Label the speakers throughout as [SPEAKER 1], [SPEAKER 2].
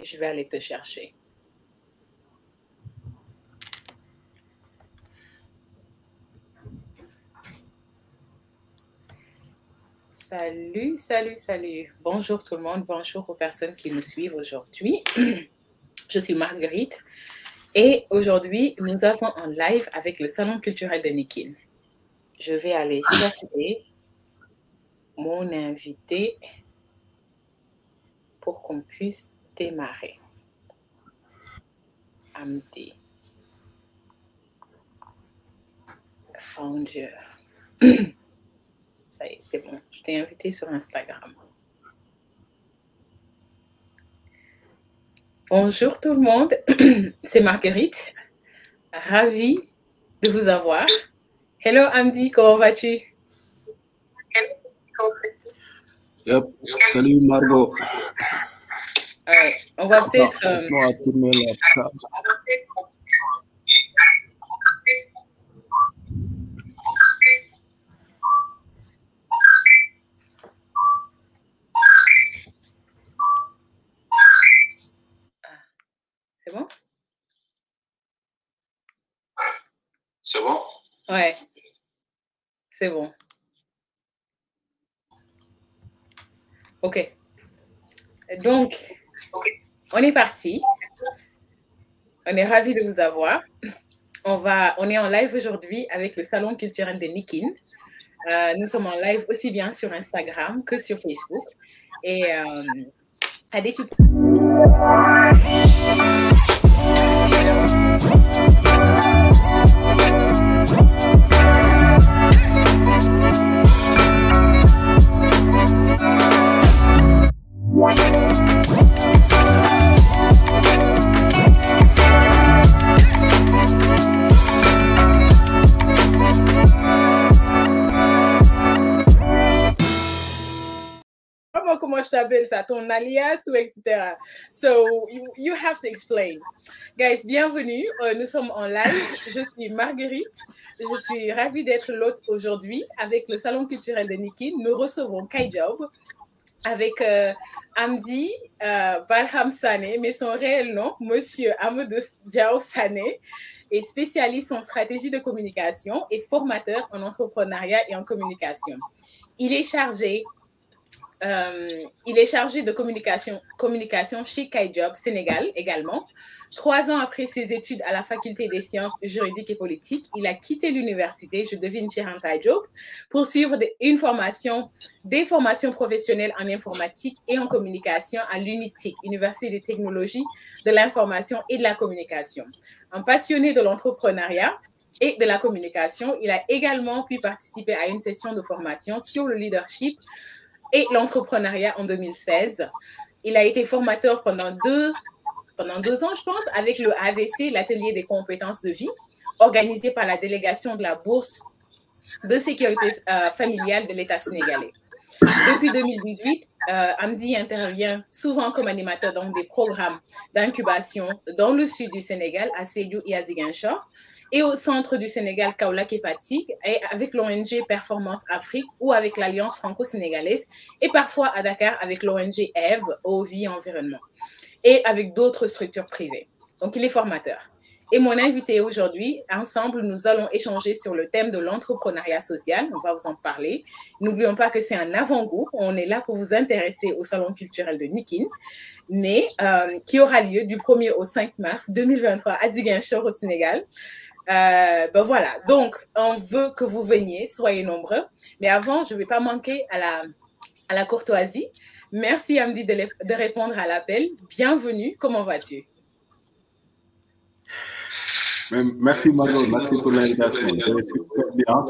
[SPEAKER 1] Je vais aller te chercher. Salut, salut, salut. Bonjour tout le monde, bonjour aux personnes qui nous suivent aujourd'hui. Je suis Marguerite et aujourd'hui, nous avons un live avec le Salon culturel de Nikin. Je vais aller chercher mon invité pour qu'on puisse démarrer. Amdi. Found you. Ça y est, c'est bon. Je t'ai invité sur Instagram. Bonjour tout le monde, c'est Marguerite. Ravie de vous avoir. Hello Amdi, comment vas-tu?
[SPEAKER 2] Yep. Salut Margot.
[SPEAKER 1] On va peut-être... C'est bon?
[SPEAKER 2] C'est bon?
[SPEAKER 1] Ouais, c'est bon. Ok. Donc, on est parti. On est ravis de vous avoir. On est en live aujourd'hui avec le Salon culturel de Nikin. Nous sommes en live aussi bien sur Instagram que sur Facebook. Et allez, tu peux... Comment je t'appelle ça, ton alias ou etc. So you have to explain. Guys, bienvenue. Nous sommes en live. Je suis Marguerite. Je suis ravie d'être l'hôte aujourd'hui avec le Salon culturel de Nikin. Nous recevons Kaijob avec Amdi Barham Sané, mais son réel nom, Monsieur Amadou Diao Sané, est spécialiste en stratégie de communication et formateur en entrepreneuriat et en communication. Il est chargé de communication chez Kaijob Sénégal également. 3 ans après ses études à la faculté des sciences juridiques et politiques, il a quitté l'université, je devine chez Kaijob, pour suivre des formations professionnelles en informatique et en communication à l'UNITIC, Université des technologies de l'information et de la communication. Un passionné de l'entrepreneuriat et de la communication, il a également pu participer à une session de formation sur le leadership et l'entrepreneuriat en 2016. Il a été formateur pendant deux ans, je pense, avec le AVC, l'atelier des compétences de vie, organisé par la délégation de la Bourse de sécurité familiale de l'État sénégalais. Depuis 2018, Amdi intervient souvent comme animateur dans des programmes d'incubation dans le sud du Sénégal, à Sédhiou et à Ziguinchor, et au centre du Sénégal, Kaolack et Fatick, et avec l'ONG Performance Afrique ou avec l'Alliance franco-sénégalaise, et parfois à Dakar avec l'ONG EVE, Eau, Vie, Environnement, et avec d'autres structures privées. Donc, il est formateur. Et mon invité aujourd'hui, ensemble, nous allons échanger sur le thème de l'entrepreneuriat social. On va vous en parler. N'oublions pas que c'est un avant-goût. On est là pour vous intéresser au Salon culturel de Nikin, mais qui aura lieu du 1er au 5 mars 2023 à Ziguinchor au Sénégal. Ben voilà, donc on veut que vous veniez, soyez nombreux. Mais avant, je ne vais pas manquer à la courtoisie. Merci Amdi de répondre à l'appel. Bienvenue, comment vas-tu?
[SPEAKER 2] Merci Margot, merci pour l'invitation. Je suis super bien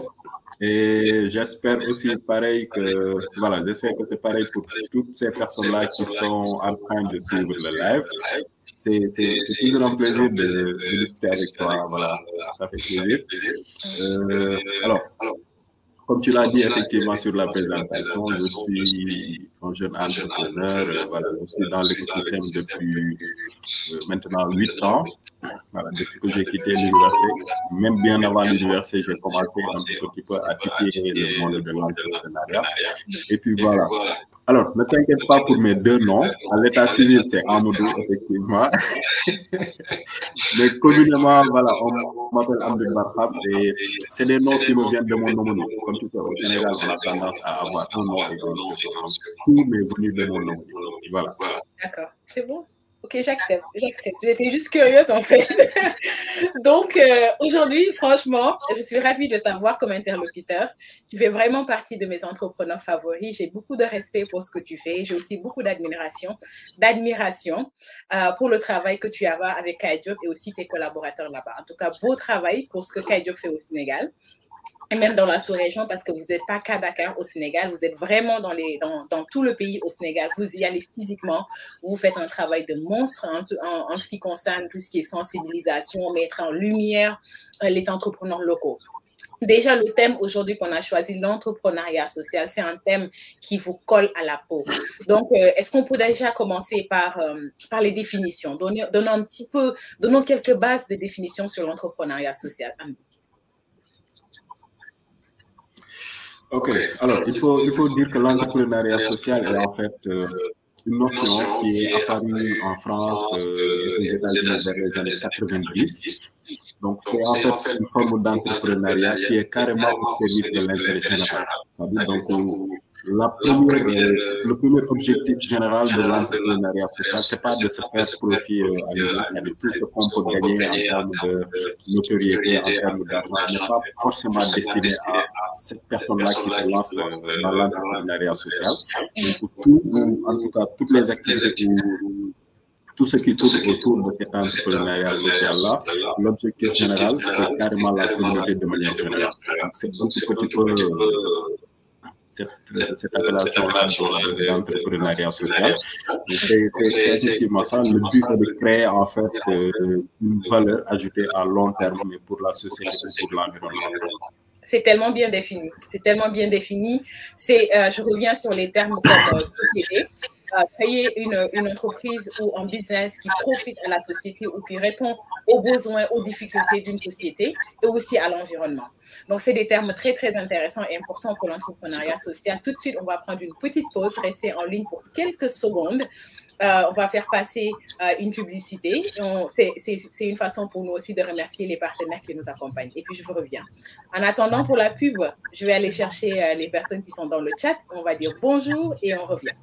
[SPEAKER 2] et j'espère aussi pareil que, voilà, j'espère que c'est pareil pour toutes ces personnes-là qui sont en train de suivre le live. C'est toujours un plaisir de discuter avec toi, voilà, ça fait plaisir. Alors, comme tu l'as dit effectivement sur la présentation, je suis un jeune entrepreneur, voilà, je suis dans l'écosystème depuis maintenant 8 ans. voilà, depuis que j'ai quitté l'université, même bien avant l'université, j'ai commencé un petit peu à titiller le monde de l'entrepreneuriat. Et puis voilà. Alors, ne t'inquiète pas pour mes deux noms. À l'état civil, c'est Amadou, effectivement. Mais communément, voilà, on m'appelle Amadou Barham et c'est des noms qui me viennent de mon nom. Comme tu sais, au Sénégal, on a tendance à avoir un nom et un nom. Tout m'est venu de mon nom. Voilà.
[SPEAKER 1] D'accord, c'est bon. Ok, j'accepte. J'étais juste curieuse en fait. Donc, aujourd'hui, franchement, je suis ravie de t'avoir comme interlocuteur. Tu fais vraiment partie de mes entrepreneurs favoris. J'ai beaucoup de respect pour ce que tu fais. J'ai aussi beaucoup d'admiration pour le travail que tu as avec Kaijob et aussi tes collaborateurs là-bas. En tout cas, beau travail pour ce que Kaijob fait au Sénégal. Et même dans la sous-région, parce que vous n'êtes pas qu'à Dakar au Sénégal, vous êtes vraiment dans tout le pays au Sénégal. Vous y allez physiquement, vous faites un travail de monstre en ce qui concerne tout ce qui est sensibilisation, mettre en lumière les entrepreneurs locaux. Déjà, le thème aujourd'hui qu'on a choisi, l'entrepreneuriat social, c'est un thème qui vous colle à la peau. Donc, est-ce qu'on peut déjà commencer par les définitions? Donnons quelques bases de définitions sur l'entrepreneuriat social.
[SPEAKER 2] Ok, alors il faut dire que l'entrepreneuriat social est en fait une notion qui est apparue en France et aux États-Unis vers les années 90. Donc, c'est en fait une forme d'entrepreneuriat qui est carrément au service de l'intérêt général. C'est-à-dire, donc, le premier objectif général de l'entrepreneuriat social, c'est pas de se faire profit à l'heure, c'est-à-dire tout ce qu'on peut gagner en termes de notoriété, en termes d'argent, n'est pas forcément destiné à cette personne-là qui se lance dans l'entrepreneuriat social. Donc, en tout cas, toutes les activités tout ce qui tourne autour de cet entrepreneuriat social-là, l'objectif général, c'est carrément la communauté de manière générale. Donc, c'est un petit peu cette appellation d'entrepreneuriat social. C'est effectivement ça. Le but est de créer en fait une valeur ajoutée à long terme, mais pour la société et pour l'environnement.
[SPEAKER 1] C'est tellement bien défini. C'est tellement bien défini. Je reviens sur les termes comme société. Créer une entreprise ou un business qui profite à la société ou qui répond aux besoins, aux difficultés d'une société et aussi à l'environnement. Donc, c'est des termes très, très intéressants et importants pour l'entrepreneuriat social. Tout de suite, on va prendre une petite pause, rester en ligne pour quelques secondes. On va faire passer une publicité. C'est une façon pour nous aussi de remercier les partenaires qui nous accompagnent. Et puis, je vous reviens. En attendant, pour la pub, je vais aller chercher les personnes qui sont dans le chat. On va dire bonjour et on revient.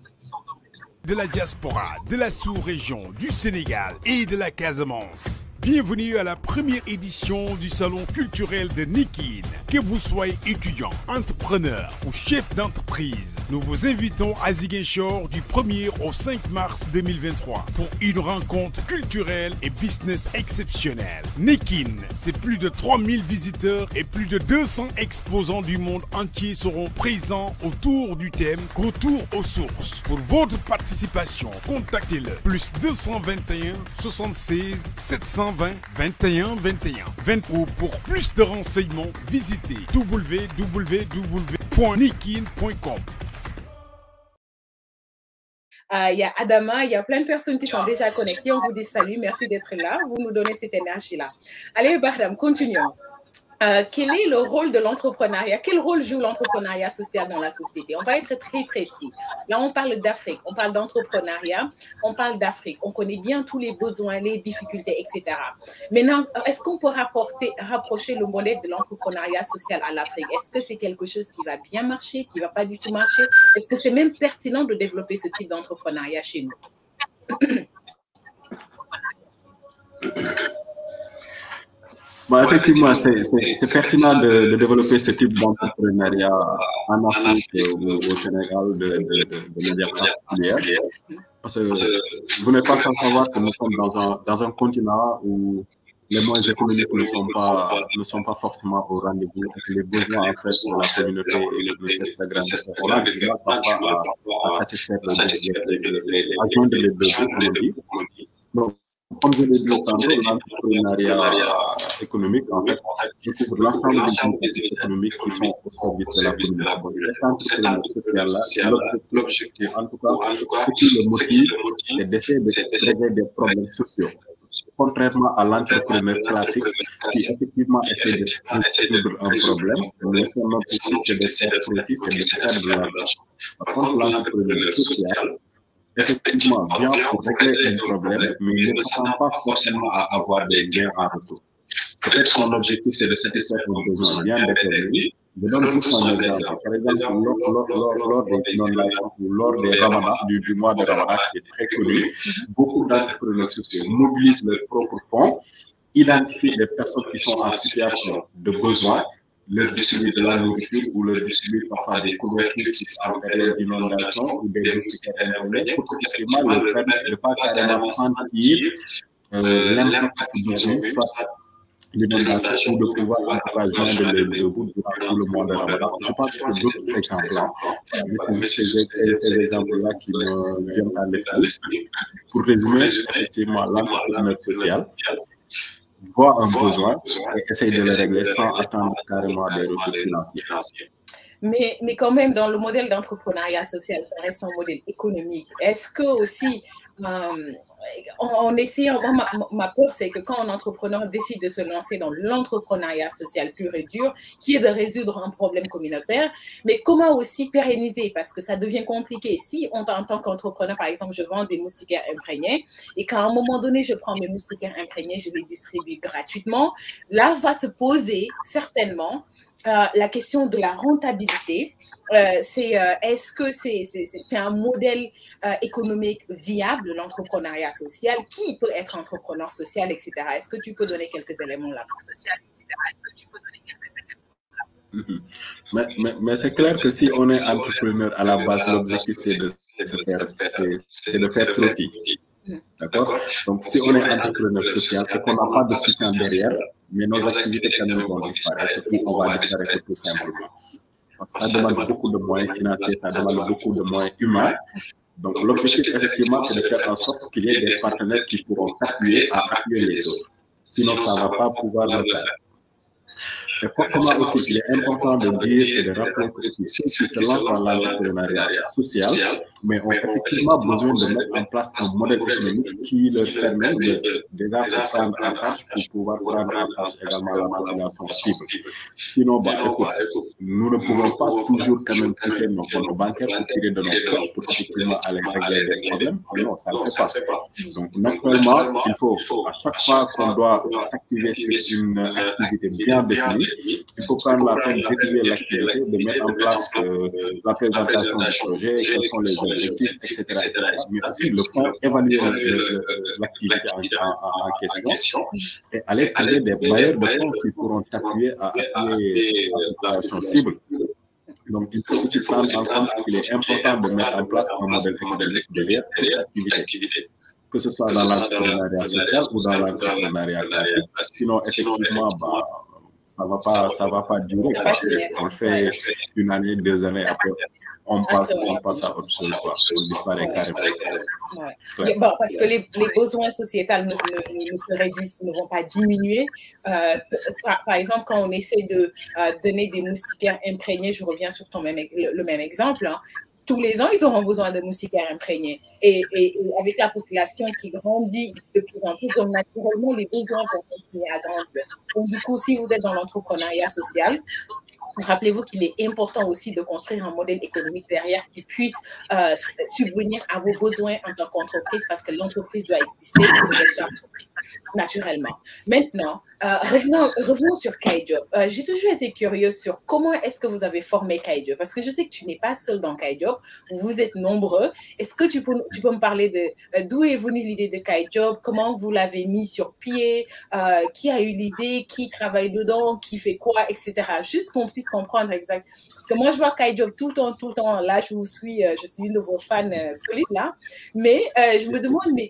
[SPEAKER 3] De la diaspora, de la sous-région, du Sénégal et de la Casamance. Bienvenue à la première édition du salon culturel de Nikin. Que vous soyez étudiant, entrepreneur ou chef d'entreprise, nous vous invitons à Ziguinchor du 1er au 5 mars 2023 pour une rencontre culturelle et business exceptionnelle. Nikin, c'est plus de 3000 visiteurs et plus de 200 exposants du monde entier seront présents autour du thème Retour aux sources. Pour votre participation, contactez-le plus 221 76 720 21 21. 20 ou pour plus de renseignements, visitez www.nikin.com.
[SPEAKER 1] Il y a Adama, il y a plein de personnes qui sont déjà connectées. On vous dit salut, merci d'être là. Vous nous donnez cette énergie-là. Allez, Bahram, continuons. Quel est le rôle de l'entrepreneuriat? Quel rôle joue l'entrepreneuriat social dans la société? On va être très précis. Là, on parle d'Afrique, on parle d'entrepreneuriat, on parle d'Afrique. On connaît bien tous les besoins, les difficultés, etc. Maintenant, est-ce qu'on peut rapprocher le modèle de l'entrepreneuriat social à l'Afrique? Est-ce que c'est quelque chose qui va bien marcher, qui ne va pas du tout marcher? Est-ce que c'est même pertinent de développer ce type d'entrepreneuriat chez nous?
[SPEAKER 2] Bon, effectivement, c'est pertinent de développer ce type d'entrepreneuriat en Afrique ou au Sénégal de manière particulière. Parce que vous n'êtes pas sans savoir que nous sommes dans un continent où les moyens économiques ne sont pas forcément au rendez-vous et que les besoins en fait de la communauté et de cette grande on a du mal parfois à satisfaire à joindre les besoins, comme on dit. Donc, comme je l'ai dit tantôt, l'entrepreneuriat économique, en fait, recouvre l'ensemble des activités économiques qui sont au service de la communauté. Cet entrepreneuriat social-là, l'objectif, en tout cas, ce qui le motive, c'est d'essayer de régler des problèmes sociaux. contrairement à l'entrepreneur classique qui effectivement essaie de résoudre un problème, mais son objectif c'est de faire profit, c'est de faire de l'argent. Par contre, l'entrepreneur social, effectivement, vient pour régler un problème, mais il ne s'attend pas forcément à avoir des gains en retour. Peut-être son objectif, c'est de satisfaire un besoin bien déterminé. Je donne juste un exemple. Par exemple, lors des inondations ou lors des ramadans, du mois de Ramadan, qui est très connu, beaucoup d'entrepreneurs sociaux mobilisent leurs propres fonds, identifient des personnes qui sont en situation de besoin, leur distribuer de la nourriture ou leur distribuer parfois des couvertures qui sont en période d'inondation ou des moustiquaires imprégnés pour qu'effectivement leur permettre de ne pas carrément sentir l'impact qu'ils ont eu, soit l'inondation ou de pouvoir en tout cas joindre les deux bouts durant tout le mois de Ramadan. Je pense que d'autres exemples-là, mais c'est ces exemples-là qui me viennent à l'esprit. Pour résumer, effectivement, l'entrepreneur social voit un besoin et essaye de le régler sans attendre carrément des retours financiers.
[SPEAKER 1] Mais quand même, dans le modèle d'entrepreneuriat social, ça reste un modèle économique. Est-ce que aussi, en essayant, ma peur, c'est que quand un entrepreneur décide de se lancer dans l'entrepreneuriat social pur et dur, qui est de résoudre un problème communautaire, mais comment aussi pérenniser, parce que ça devient compliqué. Si en tant qu'entrepreneur, par exemple, je vends des moustiquaires imprégnés et qu'à un moment donné, je prends mes moustiquaires imprégnés, je les distribue gratuitement, là va se poser certainement la question de la rentabilité. Est-ce que c'est un modèle économique viable, l'entrepreneuriat social? Qui peut être entrepreneur social, etc. Est-ce que tu peux donner quelques éléments là?
[SPEAKER 2] Mais c'est clair que si on est entrepreneur à la base, l'objectif c'est de faire profit. D'accord? Donc, si on est entrepreneur social et qu'on n'a pas de soutien derrière, mais nos activités quand même vont disparaître, ou on va disparaître tout simplement. Ça demande beaucoup de moyens financiers, ça demande beaucoup de moyens humains. Donc, l'objectif, effectivement, c'est de faire en sorte qu'il y ait des partenaires qui pourront appuyer les autres. Sinon, ça ne va pas pouvoir le faire. Et forcément aussi, il est important de dire et de rappeler que ceux qui se lancent dans l'entrepreneuriat social, mais ont effectivement besoin de mettre en place un modèle économique qui leur permet de déjà se prendre en charge pour pouvoir prendre en charge également la population cible. Sinon, écoute, nous ne pouvons pas toujours quand même toucher nos comptes bancaires pour tirer de nos poches pour effectivement aller régler des problèmes. Non, ça ne fait pas. Donc, naturellement, il faut, à chaque fois qu'on doit s'activer sur une activité bien définie, il faut prendre la peine d'étudier l'activité, de mettre en place la présentation du projet, quels sont les objectifs, etc. Mais aussi le fond, évaluer l'activité en question et aller trouver des bailleurs de fonds qui pourront appuyer à appuyer la population cible. Donc, il faut aussi prendre en compte qu'il est important de mettre en place un modèle économique derrière toute l'activité, que ce soit dans l'entrepreneuriat social ou dans l'entrepreneuriat classique. Sinon, effectivement, ça va pas durer. On le fait une année, 2 années, après on passe à autre chose, on disparaît carrément.
[SPEAKER 1] Ouais. Parce que les besoins sociétals ne se réduisent, ne vont pas diminuer. Par exemple, quand on essaie de donner des moustiquaires imprégnés, je reviens sur le même exemple, hein, tous les ans, ils auront besoin de moustiquaires imprégnés. Et avec la population qui grandit de plus en plus, donc naturellement, les besoins vont continuer à grandir. Donc, du coup, si vous êtes dans l'entrepreneuriat social, rappelez-vous qu'il est important aussi de construire un modèle économique derrière qui puisse subvenir à vos besoins en tant qu'entreprise, parce que l'entreprise doit exister naturellement. Maintenant, revenons sur Kaijob. J'ai toujours été curieuse sur comment est-ce que vous avez formé Kaijob, parce que je sais que tu n'es pas seul dans Kaijob, vous êtes nombreux. Est-ce que tu peux me parler de d'où est venue l'idée de Kaijob, comment vous l'avez mis sur pied, qui a eu l'idée, qui travaille dedans, qui fait quoi, etc. Juste qu'on puisse comprendre exact. Parce que moi, je vois Kaijob tout le temps. Là, je suis une de vos fans solides là. Mais je me demande, mais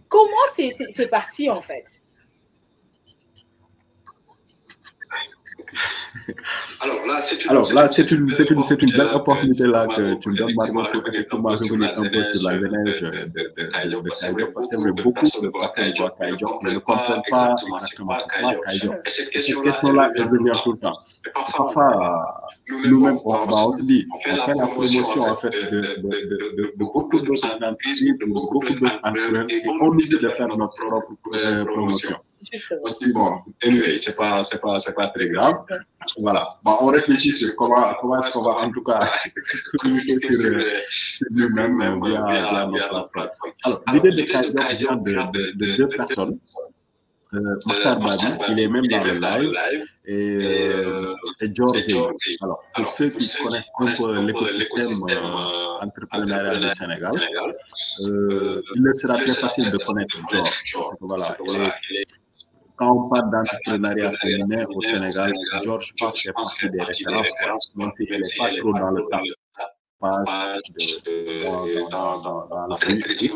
[SPEAKER 1] comment c'est parti en fait?
[SPEAKER 2] Alors là, c'est une belle opportunité là que tu me donnes, Margot, pour effectivement revenir un peu sur la genèse de Kay Job, parce que c'est vrai, beaucoup de personnes voient Kay Job, mais ne comprennent pas exactement Kay Job. Et cette question-là, elle revient tout le temps. Et parfois, nous-mêmes, on se dit, on fait la promotion en fait de beaucoup d'autres entreprises, de beaucoup d'autres entrepreneurs, et on oublie de faire notre propre promotion. Aussi, bon, anyway, c'est pas très grave. Voilà. Bon, on réfléchit sur comment est-ce qu'on va en tout cas communiquer sur nous-mêmes via notre plateforme. Alors, l'idée de Kay Job vient de deux personnes. Makhtar Babi, il est même dans le live, et George. Alors, pour ceux qui connaissent un peu l'écosystème entrepreneurial du Sénégal, il leur sera très facile de connaître George. Parce que, voilà, quand on parle d'entrepreneuriat féminin au Sénégal, George, je pense, fait partie des références, même s'il n'est pas trop dans le temps. Dans la politique,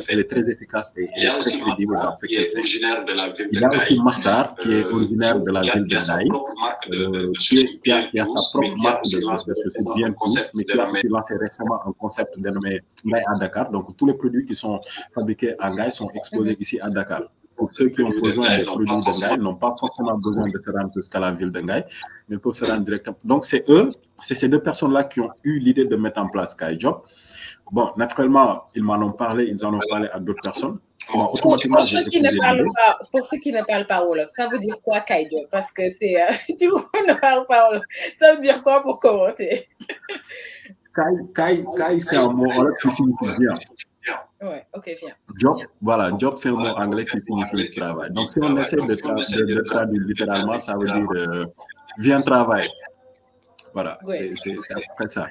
[SPEAKER 2] elle est très efficace et très crédible dans ce qu'elle fait. Il y a aussi Makhtar, qui est originaire de la ville de Naï, qui a sa propre marque de bien plus, mais qui a aussi lancé récemment un concept dénommé Ngaï à Dakar. Donc, tous les produits qui sont fabriqués à Ngaï sont exposés ici à Dakar. Pour ceux qui ont besoin des produits de Ngaï, n'ont pas forcément besoin de se rendre jusqu'à la ville de Ngaï, mais peuvent se rendre directement. Donc, c'est ces deux personnes-là qui ont eu l'idée de mettre en place Kay Job. Bon, naturellement, ils m'en ont parlé, ils en ont parlé à d'autres personnes. Pour
[SPEAKER 1] ceux qui ne parlent pas Wolof, ça veut dire quoi Kay Job? Parce que c'est tout le monde ne parle pas Wolof. Ça veut dire quoi pour commencer?
[SPEAKER 2] Kay, c'est un mot Wolof qui signifie bien.
[SPEAKER 1] Ouais, ok, viens.
[SPEAKER 2] Job, voilà, job c'est un mot anglais qui signifie travail. Donc si on essaie de traduire littéralement, ça veut dire viens travailler. Voilà, c'est à peu près ça.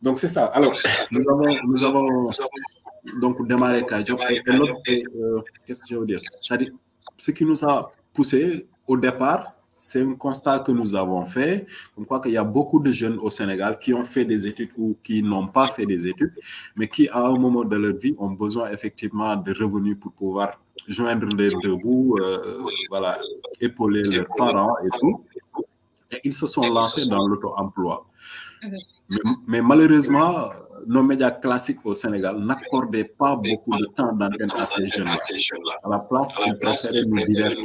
[SPEAKER 2] Donc c'est ça. Alors, nous avons donc démarré Kay Job et l'autre, qu'est-ce que je veux dire? C'est-à-dire, ce qui nous a poussé au départ, c'est un constat que nous avons fait, comme quoi qu'il y a beaucoup de jeunes au Sénégal qui ont fait des études ou qui n'ont pas fait des études, mais qui, à un moment de leur vie, ont besoin effectivement de revenus pour pouvoir joindre les deux bouts, voilà, épauler leurs parents et tout. Et ils se sont lancés dans l'auto-emploi. Mais malheureusement, nos médias classiques au Sénégal n'accordaient pas beaucoup de temps d'antenne à ces jeunes-là. À la place, ils préféraient nous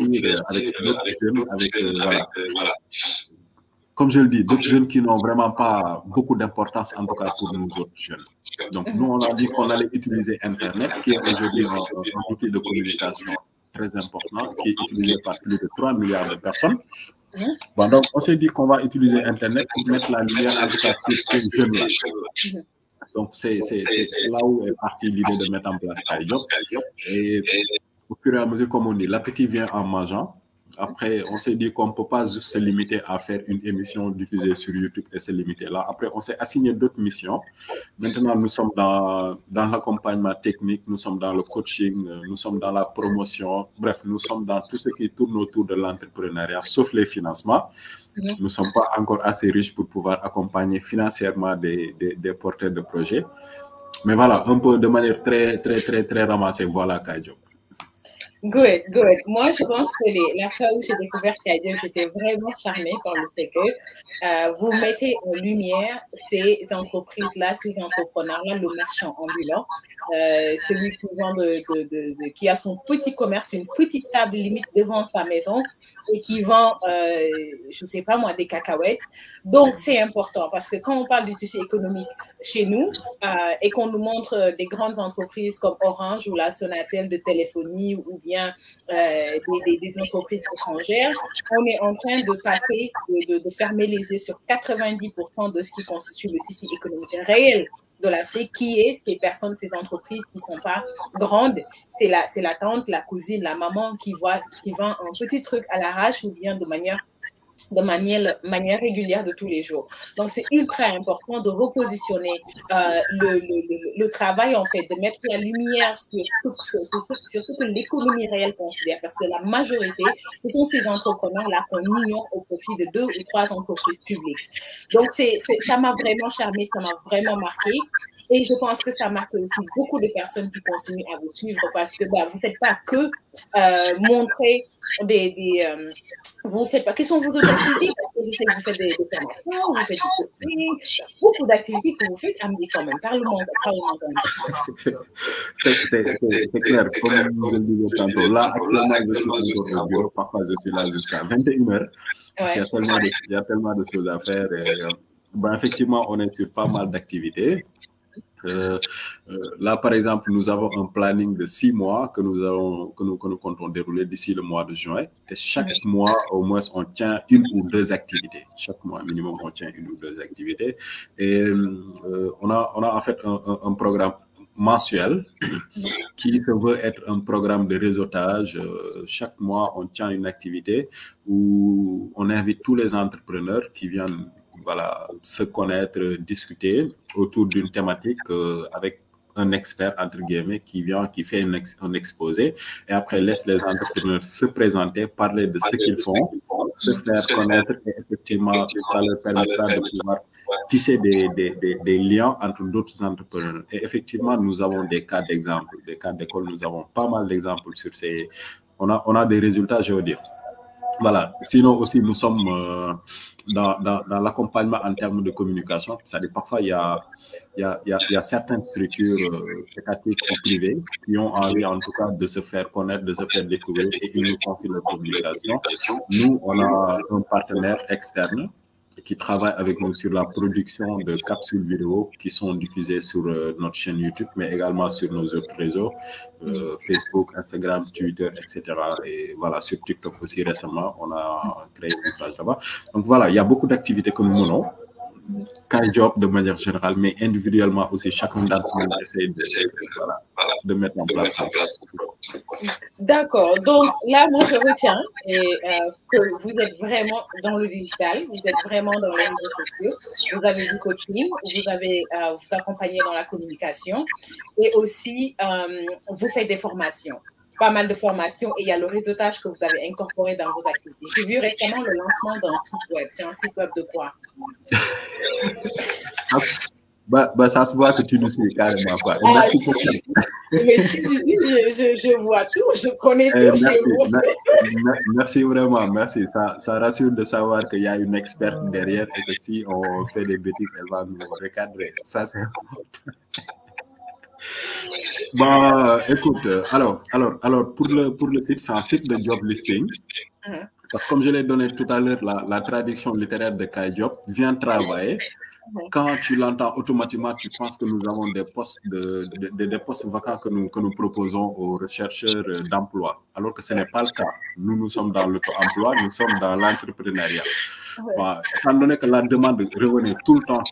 [SPEAKER 2] divertir avec d'autres jeunes, voilà. Comme je le dis, d'autres jeunes qui n'ont vraiment pas beaucoup d'importance, en tout cas pour nous autres jeunes. Donc, nous, on a dit qu'on allait utiliser Internet, qui est aujourd'hui un outil de communication très important, qui est utilisé par plus de 3 milliards de personnes. Bon, donc, on s'est dit qu'on va utiliser Internet pour mettre la lumière, en tout cas, sur ces jeunes-là. Donc, c'est là où est partie l'idée de mettre en place Kay Job. Et au fur et à mesure, comme on dit, l'appétit vient en mangeant. Après, on s'est dit qu'on ne peut pas juste se limiter à faire une émission diffusée sur YouTube et se limiter là. Après, on s'est assigné d'autres missions. Maintenant, nous sommes dans l'accompagnement technique, nous sommes dans le coaching, nous sommes dans la promotion. Bref, nous sommes dans tout ce qui tourne autour de l'entrepreneuriat, sauf les financements. Nous ne sommes pas encore assez riches pour pouvoir accompagner financièrement des porteurs de projets. Mais voilà, un peu de manière très ramassée, voilà Kay Job.
[SPEAKER 1] Good. Moi, je pense que la fois où j'ai découvert Kay Job, j'étais vraiment charmée par le fait que vous mettez en lumière ces entreprises-là, ces entrepreneurs-là, le marchand ambulant, celui qui a son petit commerce, une petite table limite devant sa maison et qui vend, je ne sais pas moi, des cacahuètes. Donc, c'est important parce que quand on parle du tissu économique chez nous et qu'on nous montre des grandes entreprises comme Orange ou la Sonatel de téléphonie ou bien des entreprises étrangères, on est en train de passer, de fermer les yeux sur 90% de ce qui constitue le tissu économique réel de l'Afrique, qui est ces personnes, ces entreprises qui ne sont pas grandes. C'est la tante, la cousine, la maman qui vend un petit truc à l'arrache ou bien de manière régulière de tous les jours. Donc, c'est ultra important de repositionner le travail, en fait, de mettre la lumière sur ce que l'économie réelle considère, parce que la majorité, ce sont ces entrepreneurs-là qu'on ignore au profit de 2 ou 3 entreprises publiques. Donc, ça m'a vraiment charmé, ça m'a vraiment marqué. Et je pense que ça marque aussi beaucoup de personnes qui continuent à vous suivre parce que vous ne faites pas que montrer vous faites pas. Quels sont vos objectifs? je sais que vous faites des formations, vous faites du coaching, beaucoup d'activités que vous faites. Amdi, quand même, parle-moi ça.
[SPEAKER 2] C'est clair, comme je le disais tantôt, là, actuellement, je suis encore au bureau, parfois je suis là jusqu'à 21h, parce qu'il y a tellement de choses à faire. Et, ben, effectivement, on est sur pas mal d'activités. Là, par exemple, nous avons un planning de 6 mois que nous comptons dérouler d'ici le mois de juin. Et chaque mois, au moins, on tient une ou deux activités. Chaque mois, minimum, on tient une ou deux activités. Et on a en fait un programme mensuel qui se veut être un programme de réseautage. Chaque mois, on tient une activité où on invite tous les entrepreneurs qui viennent se connaître, discuter autour d'une thématique avec un expert, entre guillemets, qui vient, qui fait un exposé et après laisse les entrepreneurs se présenter, parler de ce qu'ils font, se faire connaître et effectivement, ça leur permettra de pouvoir tisser des liens entre d'autres entrepreneurs. Et effectivement, nous avons des cas d'exemple, des cas d'école, nous avons pas mal d'exemples sur ces... On a des résultats, je veux dire. Voilà. Sinon aussi, nous sommes dans l'accompagnement en termes de communication. C'est-à-dire parfois, il y a certaines structures étatiques ou privées qui ont envie, en tout cas, de se faire connaître, de se faire découvrir et ils nous confient leur communication. Nous, on a un partenaire externe qui travaille avec nous sur la production de capsules vidéo qui sont diffusées sur notre chaîne YouTube, mais également sur nos autres réseaux, Facebook, Instagram, Twitter, etc. Et voilà, sur TikTok aussi récemment, on a créé une page là-bas. Donc voilà, il y a beaucoup d'activités que nous menons. KaiJob de manière générale, mais individuellement aussi, chacun d'entre nous essaie de mettre en place.
[SPEAKER 1] D'accord. Donc là, moi, je retiens que vous êtes vraiment dans le digital, vous êtes vraiment dans les réseaux sociaux, vous avez du coaching, vous accompagnez dans la communication et aussi, vous faites des formations. Pas mal de formations et il y a le réseautage que vous avez incorporé dans vos activités. J'ai vu récemment le lancement d'un site web. C'est un site web de quoi?
[SPEAKER 2] Ça se voit que tu nous suis carrément. Quoi.
[SPEAKER 1] Merci pour ça. Mais si, je vois tout, je connais tout.
[SPEAKER 2] Merci vraiment, merci. Ça rassure de savoir qu'il y a une experte derrière et que si on fait des bêtises, elle va nous recadrer. Ça, c'est important. Bon, écoute, alors pour le site, c'est un site de job listing. Parce que comme je l'ai donné tout à l'heure, la traduction littéraire de KaiJob, viens travailler. Quand tu l'entends automatiquement, tu penses que nous avons des postes, des postes vacants que nous proposons aux rechercheurs d'emploi, alors que ce n'est pas le cas. Nous sommes dans l'auto-emploi, nous sommes dans l'entrepreneuriat. Bon, étant donné que la demande revenait tout le temps,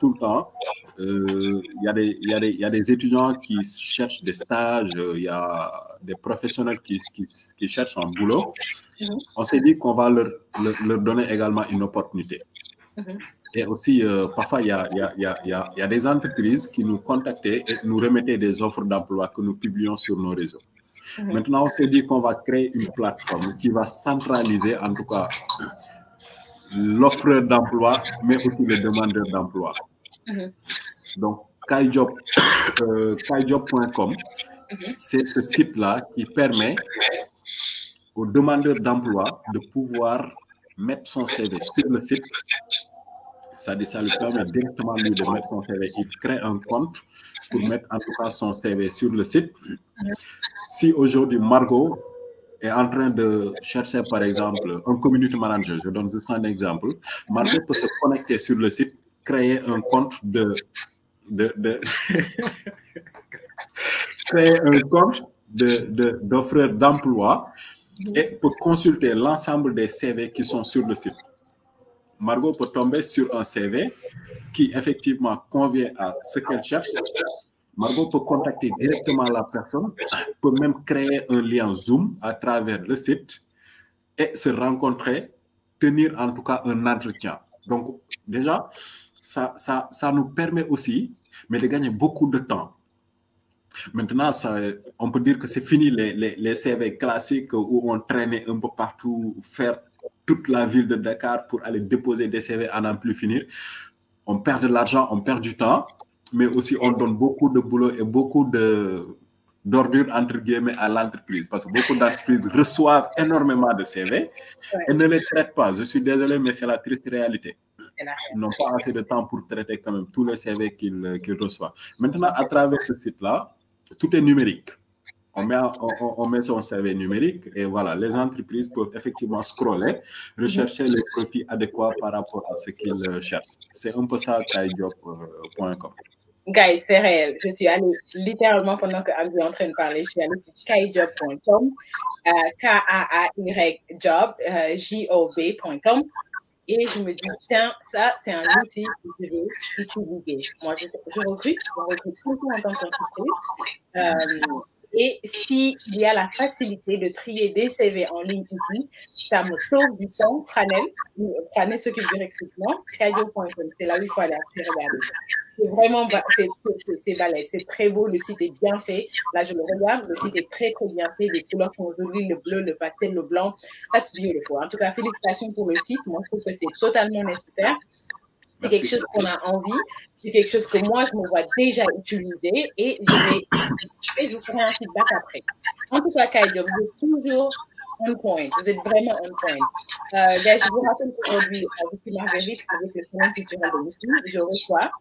[SPEAKER 2] il y a des étudiants qui cherchent des stages, il y a des professionnels qui cherchent un boulot. On s'est dit qu'on va leur donner également une opportunité. Et aussi, parfois, il y a des entreprises qui nous contactaient et nous remettaient des offres d'emploi que nous publions sur nos réseaux. Maintenant, on s'est dit qu'on va créer une plateforme qui va centraliser, en tout cas, l'offreur d'emploi, mais aussi le demandeur d'emploi. Donc, KaiJob.com, c'est ce site-là qui permet aux demandeurs d'emploi de pouvoir mettre son CV sur le site. C'est-à-dire, ça lui permet directement lui de mettre son CV. Il crée un compte pour mettre en tout cas son CV sur le site. Si aujourd'hui Margot est en train de chercher, par exemple, un community manager, je donne juste un exemple, Margot peut se connecter sur le site, créer un compte créer un compte d'offreur d'emploi et peut consulter l'ensemble des CV qui sont sur le site. Margot peut tomber sur un CV qui effectivement convient à ce qu'elle cherche. Margot peut contacter directement la personne, peut même créer un lien Zoom à travers le site et se rencontrer, tenir en tout cas un entretien. Donc déjà, ça nous permet aussi, mais de gagner beaucoup de temps. Maintenant, on peut dire que c'est fini les CV classiques où on traînait un peu partout, faire toute la ville de Dakar pour aller déposer des CV à n'en plus finir. On perd de l'argent, on perd du temps, mais aussi on donne beaucoup de boulot et beaucoup d'ordures, entre guillemets, à l'entreprise. Parce que beaucoup d'entreprises reçoivent énormément de CV et ne les traitent pas. Je suis désolé, mais c'est la triste réalité. Ils n'ont pas assez de temps pour traiter quand même tous les CV qu'ils reçoivent. Maintenant, à travers ce site-là, tout est numérique. On met son CV numérique et voilà, les entreprises peuvent effectivement scroller, rechercher les profils adéquats par rapport à ce qu'ils cherchent. C'est un peu ça, kaijob.com.
[SPEAKER 1] Guys, c'est réel. Je suis allée littéralement pendant que Andy est en train de parler, je suis allée sur kaijob.com, K-A-A-Y job, J-O-B.com. Et je me dis, tiens, ça, c'est un outil que je vais utiliser. Moi, je recrute surtout en tant qu'entreprise. Et s'il y a la facilité de trier des CV en ligne ici, ça me sauve du temps. Franel s'occupe du recrutement. Kaijob.com, c'est là où il faut aller après regarder. C'est vraiment, c'est balèze, c'est très beau, le site est bien fait. Là, je le regarde, le site est très, très bien fait. Les couleurs sont jolies, le bleu, le pastel, le blanc. That's beautiful. En tout cas, félicitations pour le site. Moi, je trouve que c'est totalement nécessaire. C'est quelque chose qu'on a envie, c'est quelque chose que moi, je me vois déjà utiliser et je vous ferai un feedback après. En tout cas, Kaijob, vous êtes toujours on point. Vous êtes vraiment on point. Guys, je vous rappelle qu'aujourd'hui, je suis Marguerite avec le Salon culturel de Missy. Je reçois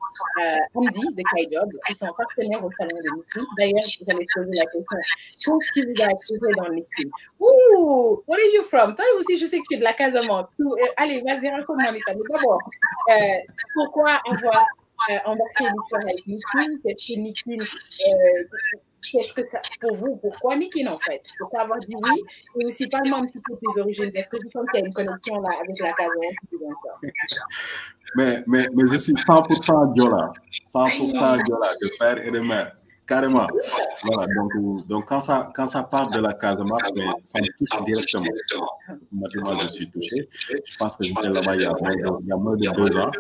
[SPEAKER 1] Andy de Kaijob, qui sont partenaires au Salon de Missy. D'ailleurs, j'allais poser la question, qu'est-ce qui vous a attiré dans Missy? Ouh, where are you from? Toi aussi, je sais que tu es de la Casamance. Allez, vas-y, raconte-moi ça. Mais d'abord, pourquoi avoir embarqué l'histoire avec Nikine? Qu'est-ce que Nikine, qu'est-ce que ça, pour vous, pourquoi Nikine en fait? Pourquoi avoir dit oui? Et aussi, parle-moi un petit peu de tes origines, parce que je sens qu'il y a une connexion là avec la Casamance.
[SPEAKER 2] Mais je suis 100% Diola, 100% Diola, de père et de mère. Carrément. Voilà, donc quand ça part de la Casamance, ça me touche directement. Maintenant, je suis touché. Je pense que j'étais là-bas il y a moins de 2 ans.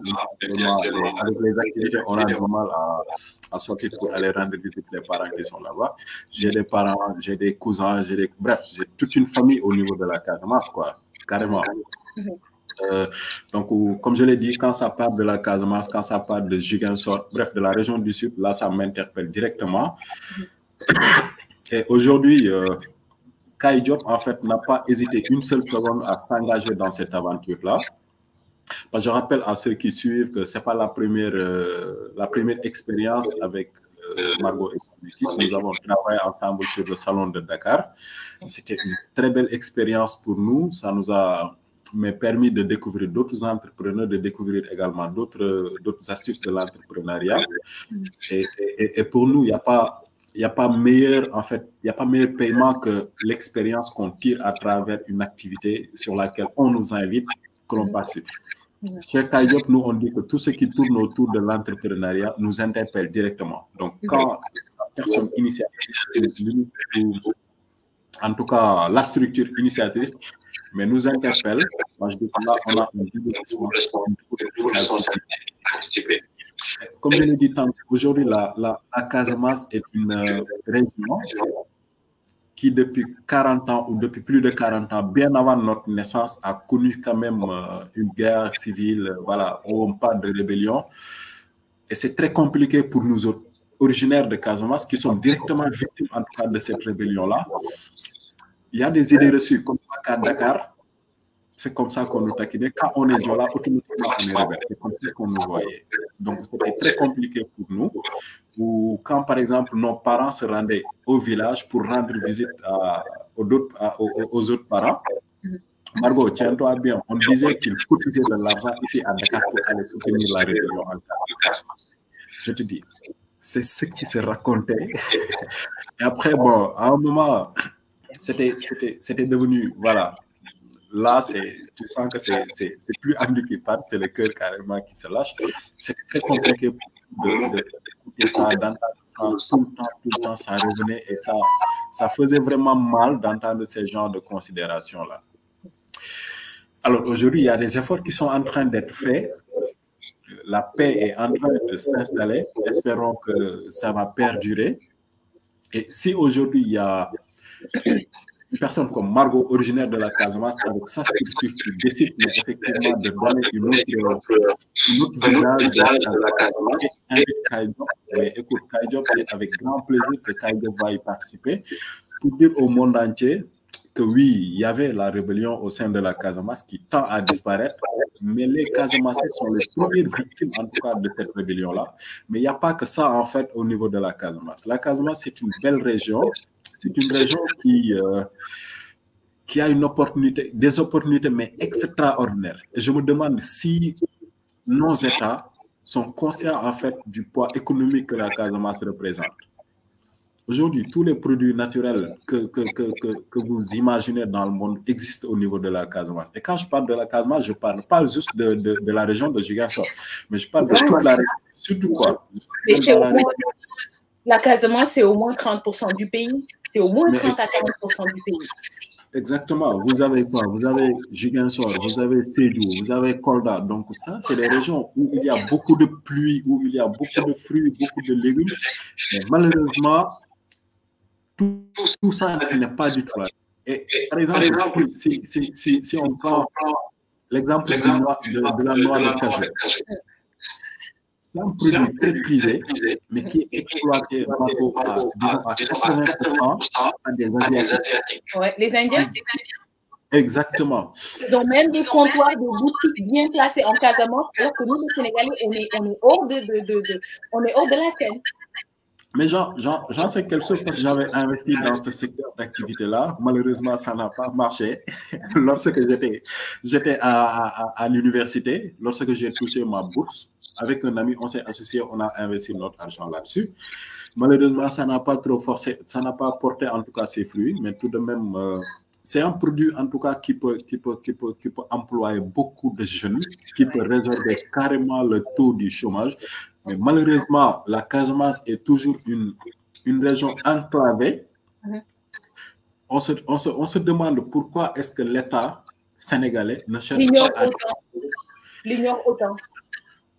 [SPEAKER 2] Avec les activités, on a du mal à sortir pour aller rendre visite les parents qui sont là-bas. J'ai des parents, j'ai des cousins, bref, j'ai toute une famille au niveau de la Casamance, quoi. Carrément. Donc, comme je l'ai dit, quand ça part de la Casamance, quand ça part de Ziguinchor, bref, de la région du Sud, là, ça m'interpelle directement. Et aujourd'hui, Kaijob, en fait, n'a pas hésité une seule seconde à s'engager dans cette aventure-là. Je rappelle à ceux qui suivent que ce n'est pas la première expérience avec Margot et son équipe. Nous avons travaillé ensemble sur le Salon de Dakar. C'était une très belle expérience pour nous. Ça nous a permis de découvrir d'autres entrepreneurs, de découvrir également d'autres astuces de l'entrepreneuriat. Et pour nous, il n'y a pas meilleur paiement que l'expérience qu'on tire à travers une activité sur laquelle on nous invite, que l'on participe. Chez Kaijob, nous, on dit que tout ce qui tourne autour de l'entrepreneuriat nous interpelle directement. Donc, quand la personne initiatrice, en tout cas la structure initiatrice, mais nous interpelle, moi je dis que là, on a une responsabilité de participer. Comme je l'ai dit tantôt, aujourd'hui, la Casamance est une région qui, depuis 40 ans ou depuis plus de 40 ans, bien avant notre naissance, a connu quand même une guerre civile, voilà, on parle de rébellion. Et c'est très compliqué pour nous autres, originaires de Casamance, qui sont directement victimes, en tout cas, de cette rébellion-là. Il y a des idées reçues, comme à Dakar. C'est comme ça qu'on nous taquinait. Quand on est Diola, automatiquement on est rebelle. C'est comme ça qu'on nous voyait. Donc, c'était très compliqué pour nous. Ou quand, par exemple, nos parents se rendaient au village pour rendre visite aux autres parents. Margot, tiens-toi bien. On disait qu'ils cotisaient de l'argent ici à Dakar pour aller soutenir la rébellion en Casamance. Je te dis, c'est ce qui se racontait. Et après, bon, à un moment, c'était devenu, voilà. Là, tu sens que c'est plus Andy qui parle, c'est le cœur carrément qui se lâche. C'est très compliqué d'écouter ça, d'entendre ça tout le temps, ça revenait et ça faisait vraiment mal d'entendre ces genres de considérations-là. Alors aujourd'hui, il y a des efforts qui sont en train d'être faits. La paix est en train de s'installer. Espérons que ça va perdurer. Et si aujourd'hui, il y a une personne comme Margot, originaire de la Casamance, avec sa structure qui décide effectivement de donner une autre visage de la Casamance, invite Kay Diop. Mais écoute, Kay Diop, c'est avec grand plaisir que Kay Diop va y participer pour dire au monde entier que oui, il y avait la rébellion au sein de la Casamance qui tend à disparaître, mais les Casamancés sont les premières victimes, en tout cas, de cette rébellion-là. Mais il n'y a pas que ça, en fait, au niveau de la Casamance. La Casamance, c'est une belle région. C'est une région qui a des opportunités, mais extraordinaires. Et je me demande si nos États sont conscients, en fait, du poids économique que la Casamance représente. Aujourd'hui, tous les produits naturels que vous imaginez dans le monde existent au niveau de la Casamance. Et quand je parle de la Casamance, je ne parle pas juste de la région de Ziguinchor, mais je parle de toute la région. Surtout quoi?
[SPEAKER 1] La Casamance, c'est au moins 30% du pays. C'est au moins 30 à 40% du pays.
[SPEAKER 2] Exactement. Vous avez quoi? Vous avez Ziguinchor, vous avez Sédhiou, vous avez Kolda. Donc ça, c'est des régions où il y a beaucoup de pluie, où il y a beaucoup de fruits, beaucoup de légumes. Mais malheureusement, tout ça n'est pas du tout là. Et par exemple, si on prend l'exemple de la noix de cajou, c'est un produit très prisé, mais qui est exploité à 80% par des Asiatiques.
[SPEAKER 1] Ouais, les Indiens.
[SPEAKER 2] Exactement.
[SPEAKER 1] Ils ont même des comptoirs de boutiques bien placés en Casamance, alors que nous, les Sénégalais, on est hors de la scène.
[SPEAKER 2] Mais j'en sais quelque chose parce que j'avais investi dans ce secteur d'activité-là. Malheureusement, ça n'a pas marché. Lorsque j'étais à l'université, lorsque j'ai touché ma bourse, avec un ami, on s'est associé, on a investi notre argent là-dessus. Malheureusement, ça n'a pas trop forcé, ça n'a pas porté en tout cas ses fruits, mais tout de même, c'est un produit en tout cas qui peut employer beaucoup de jeunes, qui peut résorber carrément le taux du chômage. Mais malheureusement, la Casamance est toujours une région enclavée. On se demande pourquoi est-ce que l'État sénégalais ne cherche pas à...
[SPEAKER 1] L'ignore autant.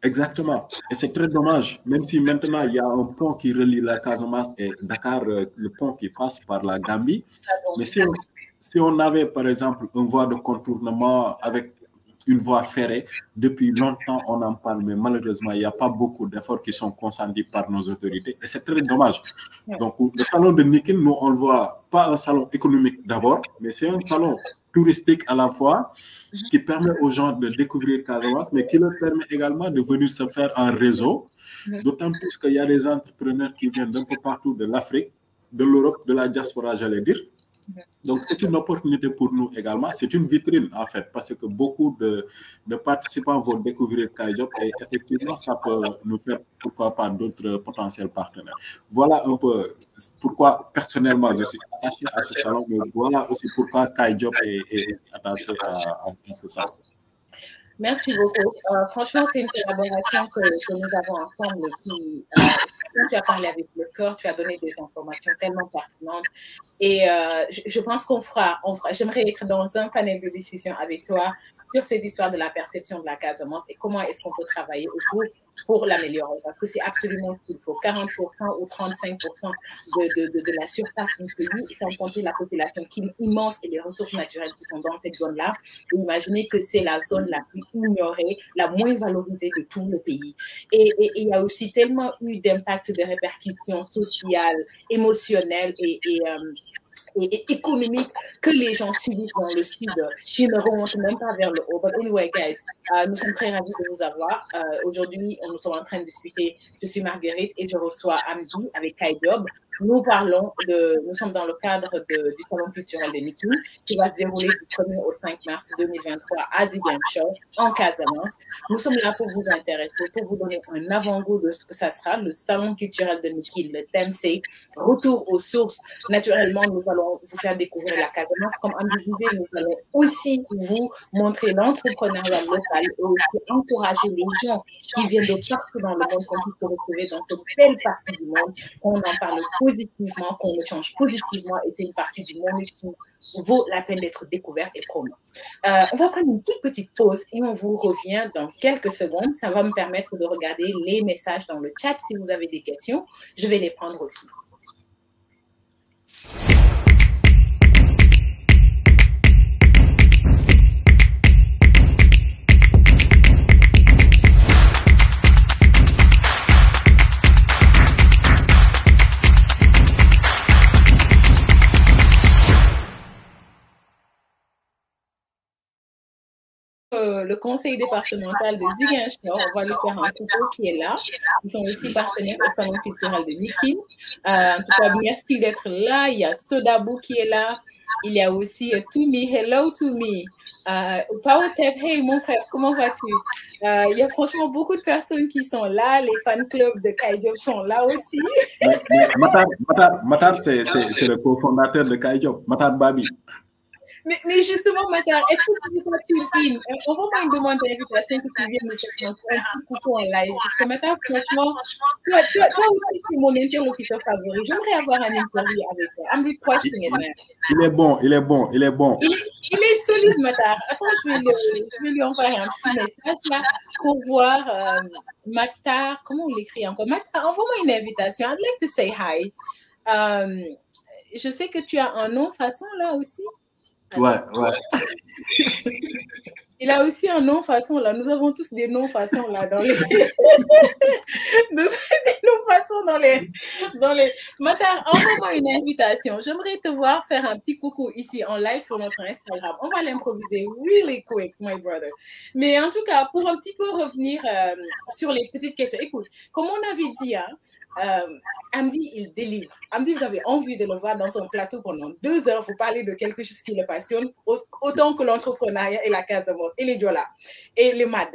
[SPEAKER 2] Exactement. Et c'est très dommage, même si maintenant il y a un pont qui relie la Casamance et Dakar, le pont qui passe par la Gambie. Mais si on avait, par exemple, une voie de contournement avec une voie ferrée, depuis longtemps on en parle, mais malheureusement, il n'y a pas beaucoup d'efforts qui sont consentis par nos autorités. Et c'est très dommage. Donc, le salon de Nikin, nous, on le voit pas un salon économique d'abord, mais c'est un salon touristique à la fois, qui permet aux gens de découvrir Casamance, mais qui leur permet également de venir se faire un réseau, d'autant plus qu'il y a des entrepreneurs qui viennent d'un peu partout de l'Afrique, de l'Europe, de la diaspora, j'allais dire. Donc, c'est une opportunité pour nous également. C'est une vitrine, en fait, parce que beaucoup de participants vont découvrir Kay Diop et effectivement, ça peut nous faire, pourquoi pas, d'autres potentiels partenaires. Voilà un peu pourquoi, personnellement, je suis attaché à ce salon, mais voilà aussi pourquoi Kay Diop est attaché à ce salon.
[SPEAKER 1] Merci beaucoup. Franchement, c'est une collaboration que nous avons ensemble qui, tu as parlé avec le cœur, tu as donné des informations tellement pertinentes. Et je pense qu'on fera, j'aimerais être dans un panel de discussion avec toi sur cette histoire de la perception de la Casamance et comment est-ce qu'on peut travailler autour pour l'améliorer. Parce que c'est absolument ce qu'il faut. 40% ou 35% de la surface du pays, sans compter la population qui est immense et les ressources naturelles qui sont dans cette zone-là. Imaginez que c'est la zone la plus ignorée, la moins valorisée de tout le pays. Et il y a aussi tellement eu d'impact, de répercussions sociales, émotionnelles et économique que les gens subissent dans le sud, qui ne remontent même pas vers le haut. But anyway, guys, nous sommes très ravis de vous avoir. Aujourd'hui, nous sommes en train de discuter. Je suis Marguerite et je reçois Amdi avec Kay Diop. Nous sommes dans le cadre du Salon culturel de Nikin qui va se dérouler du 1er au 5 mars 2023 à Ziguinchor, en Casamance. Nous sommes là pour vous intéresser, pour vous donner un avant-goût de ce que ça sera, le Salon culturel de Nikin. Le thème, c'est Retour aux sources. Naturellement, nous allons vous faire découvrir la Casamance. Comme Amdi disait, nous allons aussi vous montrer l'entrepreneuriat local et aussi encourager les gens qui viennent de partout dans le monde, qu'on puisse se retrouver dans cette belle partie du monde, qu'on en parle positivement, qu'on le change positivement, et c'est une partie du monde qui vaut la peine d'être découverte et promue. On va prendre une toute petite pause et on vous revient dans quelques secondes. Ça va me permettre de regarder les messages dans le chat. Si vous avez des questions, je vais les prendre aussi. le conseil départemental de Ziguinchor. On va lui faire un coucou qui est là. Ils sont aussi partenaires au Salon culturel de Nikin. En tout cas, merci d'être là. Il y a Sodabou qui est là. Il y a aussi Toumi. Hello Toumi. Powertep, hey mon frère, comment vas-tu? Il y a franchement beaucoup de personnes qui sont là. Les fan clubs de Kai Diop sont là aussi.
[SPEAKER 2] Matar, c'est le cofondateur de Kai Diop, Matar Babi.
[SPEAKER 1] Mais justement, Matar, est-ce que tu veux qu'on tune in? Envoie-moi une demande d'invitation que tu viennes me faire un petit coucou en live. Parce que Matar, franchement, toi aussi, tu es mon interlocuteur favori. J'aimerais avoir un interview avec toi. I'm requesting it, man.
[SPEAKER 2] Il est bon.
[SPEAKER 1] Il est solide, Matar. Attends, je vais lui envoyer un petit message là pour voir Matar. Comment on l'écrit encore? Matar, envoie-moi une invitation. I'd like to say hi. Je sais que tu as un nom façon là aussi.
[SPEAKER 2] Ouais.
[SPEAKER 1] Il a aussi un nom façon là. Nous avons tous des noms façon là dans les. des noms façon dans les. Matar, envoie-moi une invitation. J'aimerais te voir faire un petit coucou ici en live sur notre Instagram. On va l'improviser really quick, my brother. Mais en tout cas, pour un petit peu revenir sur les petites questions. Écoute, comme on avait dit, Amdi, il délivre. Amdi, vous avez envie de le voir dans son plateau pendant 2 heures. Vous parlez de quelque chose qui le passionne autant que l'entrepreneuriat et la Casamance et les Diola et les MAD.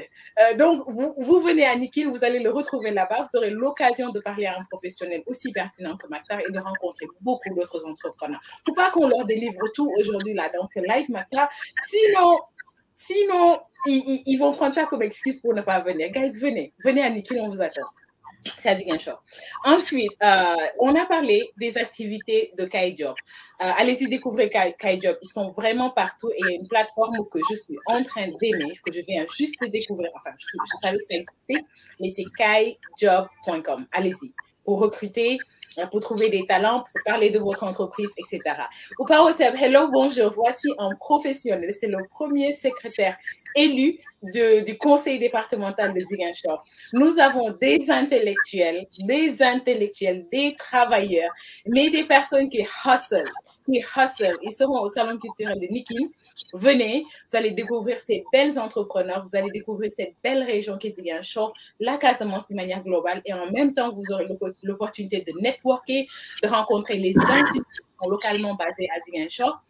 [SPEAKER 1] Donc, vous venez à Nikin, vous allez le retrouver là-bas. Vous aurez l'occasion de parler à un professionnel aussi pertinent que Matar et de rencontrer beaucoup d'autres entrepreneurs. Il ne faut pas qu'on leur délivre tout aujourd'hui là dans ce live, Matar. Sinon, ils vont prendre ça comme excuse pour ne pas venir. Guys, venez à Nikin, on vous attend. C'est à Ziguinchor. Ensuite, on a parlé des activités de Kai Diop. Allez-y découvrir Kai Diop. Ils sont vraiment partout et il y a une plateforme que je suis en train d'aimer, que je viens juste de découvrir. Enfin, je savais que ça existait, mais c'est kaijob.com. Allez-y. Pour recruter, pour trouver des talents, pour parler de votre entreprise, etc. Au Powertep, hello, bonjour. Voici un professionnel. C'est le premier secrétaire élu du conseil départemental de Ziguinchor. Nous avons des intellectuels, des travailleurs, mais des personnes qui hustle. Ils seront au Salon culturel de Nikin. Venez, vous allez découvrir ces belles entrepreneurs, vous allez découvrir cette belle région qui est Ziguinchor, la Casamance de manière globale, et en même temps, vous aurez l'opportunité de networker, de rencontrer les institutions localement basées à Ziguinchor,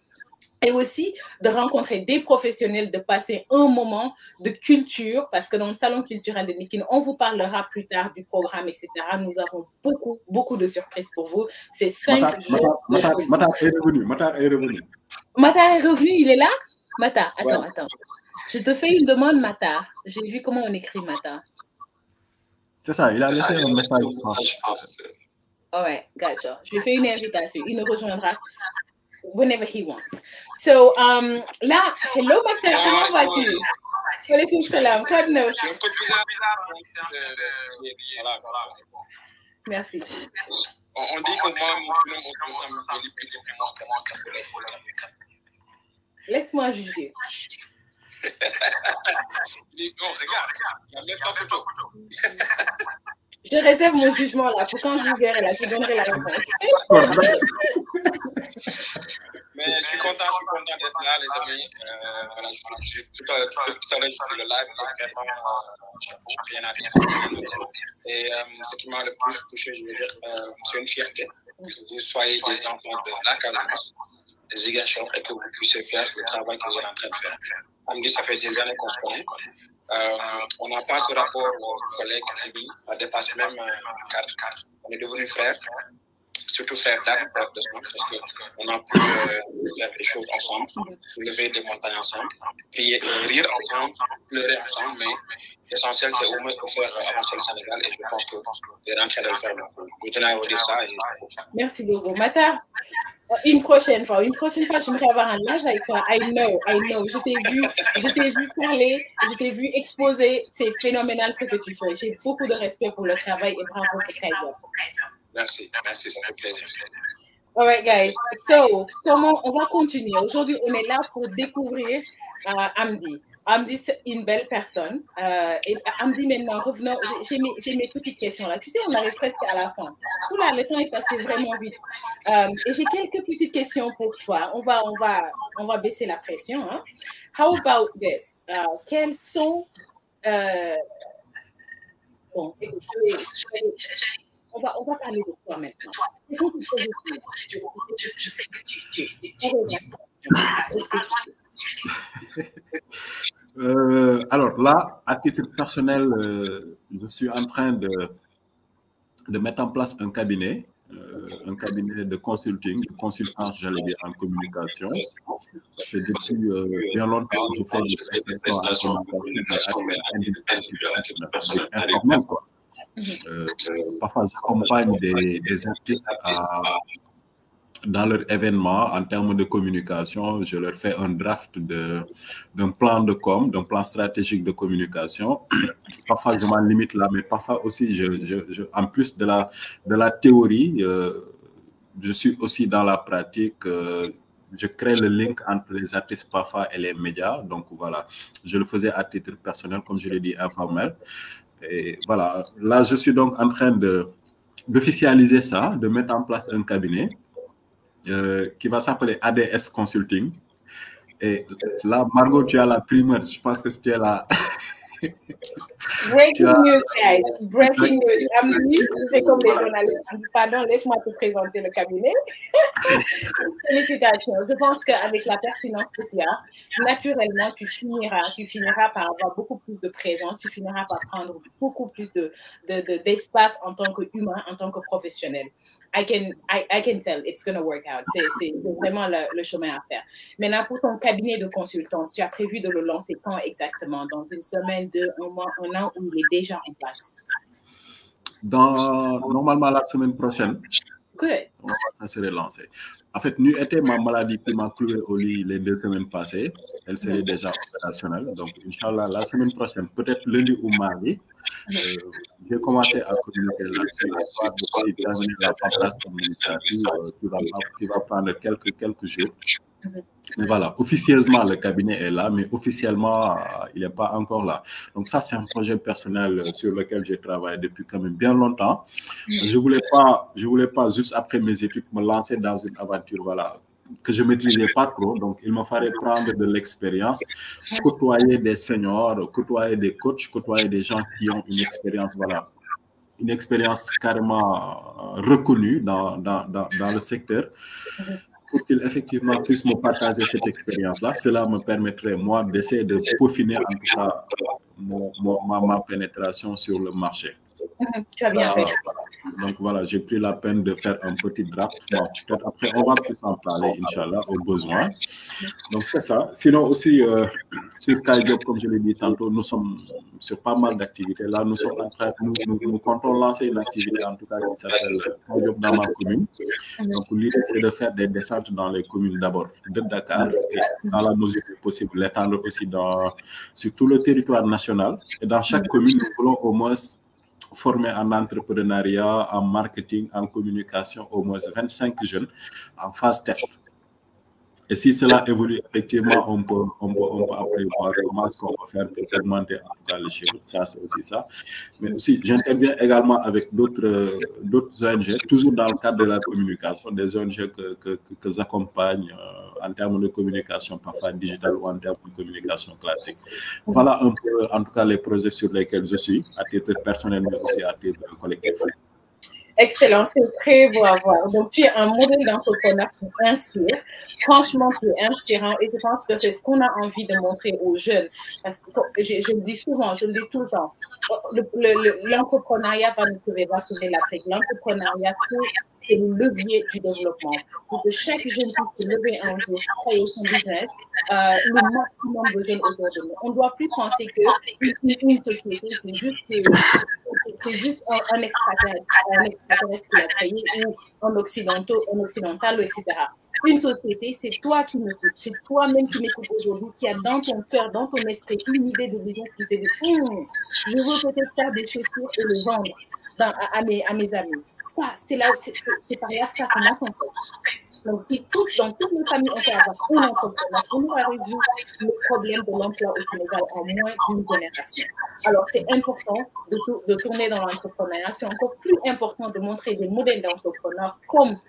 [SPEAKER 1] et aussi de rencontrer des professionnels, de passer un moment de culture, parce que dans le Salon culturel de Nikin, on vous parlera plus tard du programme, etc. Nous avons beaucoup de surprises pour vous. C'est 5 jours.
[SPEAKER 2] Matar est revenu. Matar est
[SPEAKER 1] revenu, il est là? Matar, attends. Je te fais une demande, Matar. J'ai vu comment on écrit Matar.
[SPEAKER 2] C'est ça, il a laissé un message.
[SPEAKER 1] Ouais, gotcha. Je lui fais une invitation. Il nous rejoindra whenever he wants. So, là, hello Matar, comment vas-tu? Walaikum salam. Quoi de neuf?
[SPEAKER 4] C'est un peu bizarre.
[SPEAKER 1] Merci.
[SPEAKER 4] On dit que moi, mon nom, on se
[SPEAKER 1] Laisse-moi juger.
[SPEAKER 4] Non, regarde, il n'y a même pas photo.
[SPEAKER 1] Je réserve mon jugement là pour quand je vous verrai là, je donnerai la réponse.
[SPEAKER 4] Mais je suis content d'être là, les amis. Voilà, tout à l'heure, je fais le live, vraiment, rien à dire. Et ce qui m'a le plus touché, je veux dire, c'est une fierté que vous soyez des enfants de la Casamance, des Ziguinchor, et que vous puissiez faire le travail que vous êtes en train de faire. On me dit, ça fait des années qu'on se connaît. On n'a pas ce rapport aux collègues, amis, ça dépasse même le cadre. On est devenus frères, surtout frères d'âme, frères de sang, parce qu'on a pu faire des choses ensemble, lever des montagnes ensemble, rire ensemble, pleurer ensemble, mais l'essentiel, c'est au moins de faire avancer le Sénégal, et je pense que vous êtes en train de le faire. Donc, je tenais à vous dire ça.
[SPEAKER 1] Merci beaucoup. Matar, une prochaine fois, j'aimerais avoir un live avec toi. I know. Je t'ai vu parler, je t'ai vu exposer. C'est phénoménal ce que tu fais. J'ai beaucoup de respect pour le travail et bravo pour Kai Diop.
[SPEAKER 4] Merci, ça fait plaisir.
[SPEAKER 1] All right, guys. So, on va continuer? Aujourd'hui, on est là pour découvrir Amdi. Amdi, c'est une belle personne. Et Amdi, maintenant, revenons. J'ai mes petites questions là. Tu sais, on arrive presque à la fin. Oula, le temps est passé vraiment vite. Et j'ai quelques petites questions pour toi. On va on va baisser la pression. Hein. How about this? Quels sont... bon, écoute, on va parler de toi maintenant. Quels sont tes objectifs? Je sais que tu
[SPEAKER 2] alors là, à titre personnel, je suis en train de mettre en place un cabinet de consulting, de consultance, j'allais dire, en communication. C'est depuis bien longtemps que je fais des prestations en communication informelles, quoi. Parfois, j'accompagne des artistes dans leur événement en termes de communication. Je leur fais un draft d'un plan de com, d'un plan stratégique de communication. Parfois, je m'en limite là, mais parfois aussi, en plus de la théorie, je suis aussi dans la pratique. Je crée le link entre les artistes parfois et les médias. Donc voilà, je le faisais à titre personnel, comme je l'ai dit, informel. Et voilà, là, je suis donc en train d'officialiser ça, de mettre en place un cabinet qui va s'appeler ADS Consulting. Et là, Margot, tu as la primeur. Je pense que c'était là.
[SPEAKER 1] Breaking news, guys. Breaking news. Amélie, c'est comme les journalistes. Pardon, laisse-moi te présenter le cabinet. Félicitations. Je pense qu'avec la pertinence que tu as, naturellement, tu finiras par avoir beaucoup plus de présence, tu finiras par prendre beaucoup plus d'espace en tant qu'humain, en tant que professionnel. I can tell it's going to work out. C'est vraiment le chemin à faire. Maintenant, pour ton cabinet de consultance, tu as prévu de le lancer quand exactement? Dans une semaine, 2, un mois, un an, où il est déjà en place?
[SPEAKER 2] Normalement, la semaine prochaine.
[SPEAKER 1] Good.
[SPEAKER 2] Ça serait lancé. En fait, nu était ma maladie qui m'a cloué au lit les 2 semaines passées. Elle serait déjà opérationnelle. Donc, Inch'Allah, la semaine prochaine, peut-être lundi ou mardi, j'ai commencé à communiquer là-dessus, histoire de aussi terminer la paperasse administrative qui va prendre quelques jours. Mais voilà, officieusement, le cabinet est là, mais officiellement, il n'est pas encore là. Donc ça, c'est un projet personnel sur lequel j'ai travaillé depuis quand même bien longtemps. Je voulais pas juste après mes études, me lancer dans une aventure, voilà, que je ne maîtrisais pas trop. Donc, il me fallait prendre de l'expérience, côtoyer des seniors, côtoyer des coachs, côtoyer des gens qui ont une expérience, voilà, une expérience carrément reconnue dans le secteur. Pour qu'ils effectivement puissent me partager cette expérience-là. Cela me permettrait, moi, d'essayer de peaufiner en tout cas ma pénétration sur le marché.
[SPEAKER 1] Tu as bien fait.
[SPEAKER 2] Donc voilà, j'ai pris la peine de faire un petit draft. Bon, peut-être après, on va plus en parler, Inch'Allah, au besoin. Donc c'est ça. Sinon aussi, sur Kaijob, comme je l'ai dit tantôt, nous sommes sur pas mal d'activités. Là, nous sommes en train, nous comptons lancer une activité, en tout cas, qui s'appelle Kaijob dans ma commune. Donc l'idée, c'est de faire des descentes dans les communes d'abord de Dakar et dans la mesure du possible, l'étendre aussi sur tout le territoire national. Et dans chaque commune, nous voulons au moins former en entrepreneuriat, en marketing, en communication, au moins 25 jeunes en phase test. Et si cela évolue, effectivement, on peut après voir comment est-ce qu'on peut faire pour augmenter en tout cas les chiffres. Ça, c'est aussi ça. Mais aussi, j'interviens également avec d'autres ONG, toujours dans le cadre de la communication, des ONG que j'accompagne en termes de communication, parfois digitale ou en termes de communication classique. Voilà un peu, en tout cas, les projets sur lesquels je suis, à titre personnel, mais aussi à titre collectif.
[SPEAKER 1] Excellent, c'est très beau à voir. Donc, tu es un modèle d'entrepreneur qui inspire. Franchement, tu es inspirant et je pense que c'est ce qu'on a envie de montrer aux jeunes. Parce que je le dis souvent, je le dis tout le temps. L'entrepreneuriat va sauver l'Afrique. L'entrepreneuriat, c'est le levier du développement. Pour que chaque jeune puisse se lever un jour, créer son business, le maximum de jeunes autour de nous. On ne doit plus penser qu'une société, c'est juste un extraterrestre qui l'a créé ou un occidental, etc. Une société, c'est toi qui m'écoutes, c'est toi-même qui m'écoutes aujourd'hui, qui a dans ton cœur, dans ton esprit, une idée de business qui te dit je veux peut-être faire des chaussures et les vendre à mes amis. Ça, c'est par là que ça commence en fait. Donc, dans toutes les familles, on peut avoir un entrepreneur. On va résoudre le problème de l'emploi au Sénégal en moins d'une génération. Alors, c'est important de tourner dans l'entrepreneuriat. C'est encore plus important de montrer des modèles d'entrepreneurs comme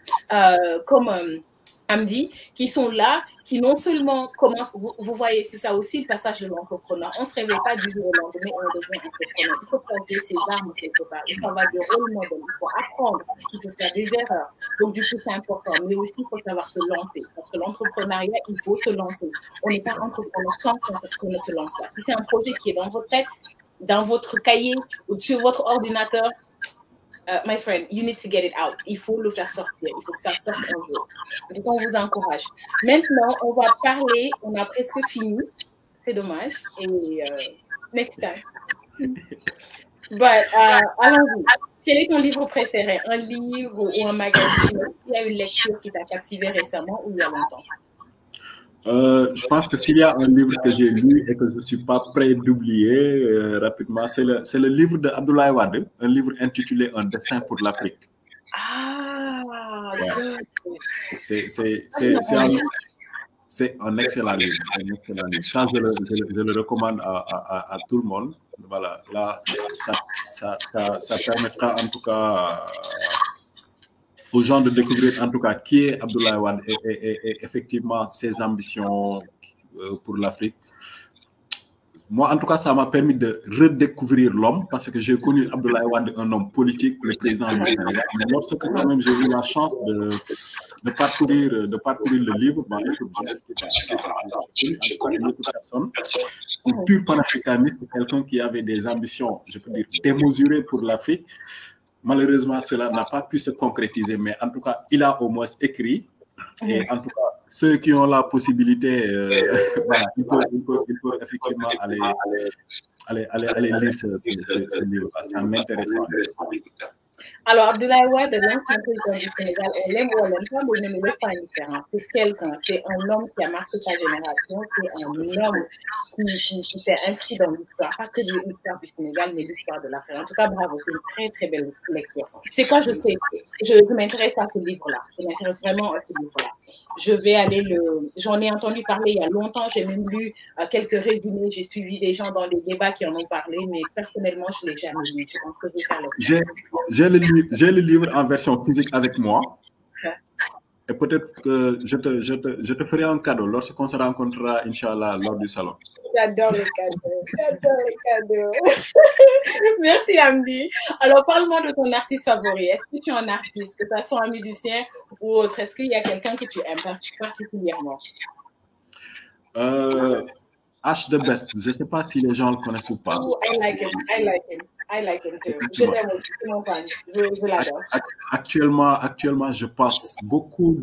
[SPEAKER 1] Amdi, qui sont là, qui non seulement commencent, vous voyez, c'est ça aussi le passage de l'entrepreneur. On ne se réveille pas du jour au lendemain, on devient entrepreneur. Il faut porter ses armes quelque part. Il faut avoir des rôles modèles, il faut apprendre, il faut faire des erreurs. Donc, du coup, c'est important. Mais aussi, il faut savoir se lancer. Parce que l'entrepreneuriat, il faut se lancer. On n'est pas entrepreneur tant qu'on ne se lance pas. Si c'est un projet qui est dans votre tête, dans votre cahier ou sur votre ordinateur, my friend, you need to get it out. Il faut le faire sortir. Il faut que ça sorte un jour. Donc, on vous encourage. Maintenant, on va parler. On a presque fini. C'est dommage. Et next time. But, allons-y. Quel est ton livre préféré? Un livre ou un magazine? Il y a une lecture qui t'a captivé récemment ou il y a longtemps?
[SPEAKER 2] Je pense que s'il y a un livre que j'ai lu et que je ne suis pas prêt d'oublier rapidement, c'est le livre de Abdoulaye Wade, un livre intitulé Un destin pour l'Afrique.
[SPEAKER 1] Ah,
[SPEAKER 2] ouais. C'est un excellent livre. Ça, je le recommande à tout le monde. Voilà, là, ça permettra en tout cas aux gens de découvrir en tout cas qui est Abdoulaye Wade et effectivement ses ambitions pour l'Afrique. Moi, en tout cas, ça m'a permis de redécouvrir l'homme parce que j'ai connu Abdoulaye Wade, un homme politique, le président du Sénégal. Mais lorsque quand même j'ai eu la chance de parcourir le livre, bah, écoute, je personne, un pur panafricaniste, quelqu'un qui avait des ambitions, je peux dire, démesurées pour l'Afrique. Malheureusement, cela n'a pas pu se concrétiser, mais en tout cas, il a au moins écrit. Et en tout cas, ceux qui ont la possibilité, voilà, il peut effectivement aller lire ce livre. C'est intéressant.
[SPEAKER 1] Alors, Abdoulaye Wade, l'ancien président du Sénégal, on l'aime ou on l'aime pas, mais il n'est pas indifférent. C'est quelqu'un, c'est un homme qui a marqué sa génération, c'est un homme qui s'est inscrit dans l'histoire, pas que de l'histoire du Sénégal, mais l'histoire de l'Afrique. En tout cas, bravo, c'est une très, très belle lecture. Tu sais quoi, je m'intéresse à ce livre-là. Je m'intéresse vraiment à ce livre-là. Je vais aller j'en ai entendu parler il y a longtemps, j'ai même lu quelques résumés, j'ai suivi des gens dans des débats qui en ont parlé, mais personnellement, je ne l'ai jamais lu. Je pense que je vais faire le
[SPEAKER 2] j'ai le livre en version physique avec moi. Et peut-être que je te ferai un cadeau lorsqu'on se rencontrera, Inch'Allah, lors du salon.
[SPEAKER 1] J'adore les cadeaux. J'adore les cadeaux. Merci, Amdi. Alors, parle-moi de ton artiste favori. Est-ce que tu es un artiste, que ce soit un musicien ou autre? Est-ce qu'il y a quelqu'un que tu aimes particulièrement?
[SPEAKER 2] H the Best. Je ne sais pas si les gens le connaissent ou pas.
[SPEAKER 1] Oh, I like him too. Je l'aime aussi, c'est mon fan. Je l'adore.
[SPEAKER 2] Actuellement, je passe beaucoup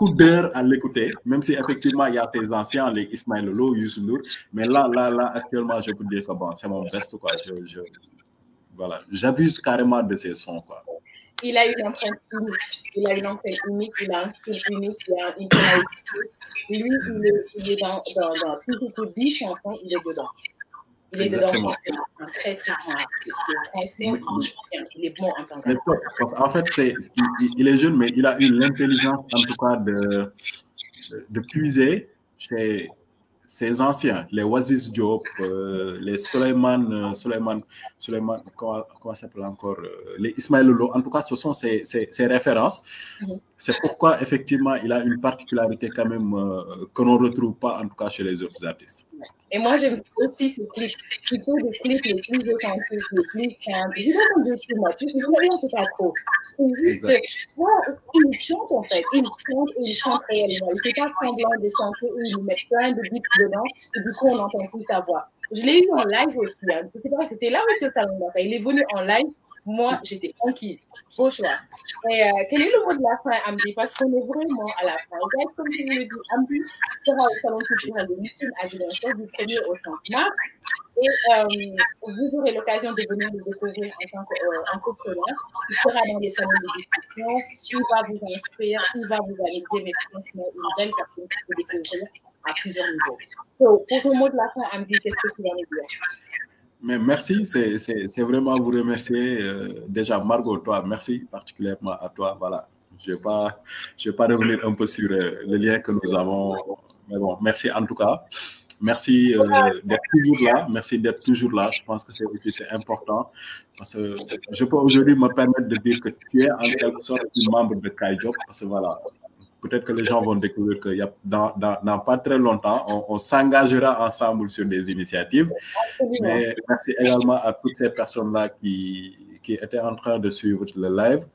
[SPEAKER 2] d'heures à l'écouter, même si effectivement il y a ces anciens, les Ismaël Lolo, Youssou N'Dour, mais là, actuellement, je peux dire que bon, c'est mon best, quoi. Voilà, j'abuse carrément de ces sons, quoi.
[SPEAKER 1] Il a une empreinte unique, il a un style unique, il a une tonalité. Lui, il est dans si tu écoutes 10 chansons, il est dedans. Il est dedans, c'est un très, très grand artiste. Il est bon en tant qu'artiste.
[SPEAKER 2] En fait, il est jeune, mais il a eu l'intelligence, en tout cas, de puiser chez ces anciens, les Oasis Diop, les Souleymane, comment s'appelle encore, les Ismaël Lolo. En tout cas, ce sont ses références. C'est pourquoi, effectivement, il a une particularité quand même que l'on ne retrouve pas, en tout cas, chez les autres artistes.
[SPEAKER 1] Et moi, j'aime aussi ce clip. Plutôt des clips les plus authentiques, les plus simples. Je ne sais pas de tout, moi. Je ne sais pas trop. Il chante, en fait. Il chante réellement. Il ne fait pas semblant de chanter où il met plein de beats dedans. Et du coup, on n'entend plus sa voix. Je l'ai eu en live aussi. Hein. C'était là aussi au salon d'affaires. Il est venu en live. Moi, j'étais conquise. Beau choix. Et quel est le mot de la fin, Amdi? Parce qu'on est vraiment à la fin. Regarde, comme tu le dis, Amdi sera au salon culturel de Nikin à Gibraltar du 1er au 5 mars. Et vous aurez l'occasion de venir le découvrir en tant qu'entrepreneur. Il sera dans les salons de discussion. Il va vous instruire, il va vous analyser, mais franchement, une belle personne qui peut découvrir à plusieurs niveaux. So, pour ce mot de la fin, Amdi, qu'est-ce que tu vas nous dire?
[SPEAKER 2] Mais merci, c'est vraiment vous remercier. Déjà, Margot, toi, merci particulièrement à toi. Voilà, je vais pas revenir un peu sur le lien que nous avons. Mais bon, merci en tout cas. Merci d'être toujours là. Merci d'être toujours là. Je pense que c'est important. Parce que je peux aujourd'hui me permettre de dire que tu es en quelque sorte un membre de Kai Job. Parce que voilà, peut-être que les gens vont découvrir que dans pas très longtemps, on s'engagera ensemble sur des initiatives. Mais merci également à toutes ces personnes-là qui étaient en train de suivre le live.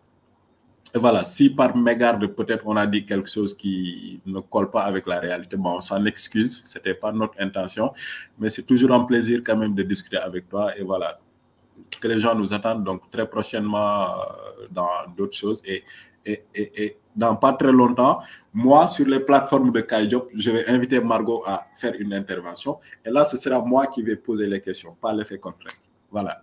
[SPEAKER 2] Et voilà, si par mégarde, peut-être on a dit quelque chose qui ne colle pas avec la réalité, bon, on s'en excuse, ce n'était pas notre intention, mais c'est toujours un plaisir quand même de discuter avec toi. Et voilà, que les gens nous attendent donc très prochainement dans d'autres choses. Et dans pas très longtemps, moi, sur les plateformes de Kaijob, je vais inviter Margot à faire une intervention. Et là, ce sera moi qui vais poser les questions, pas l'effet contraire. Voilà.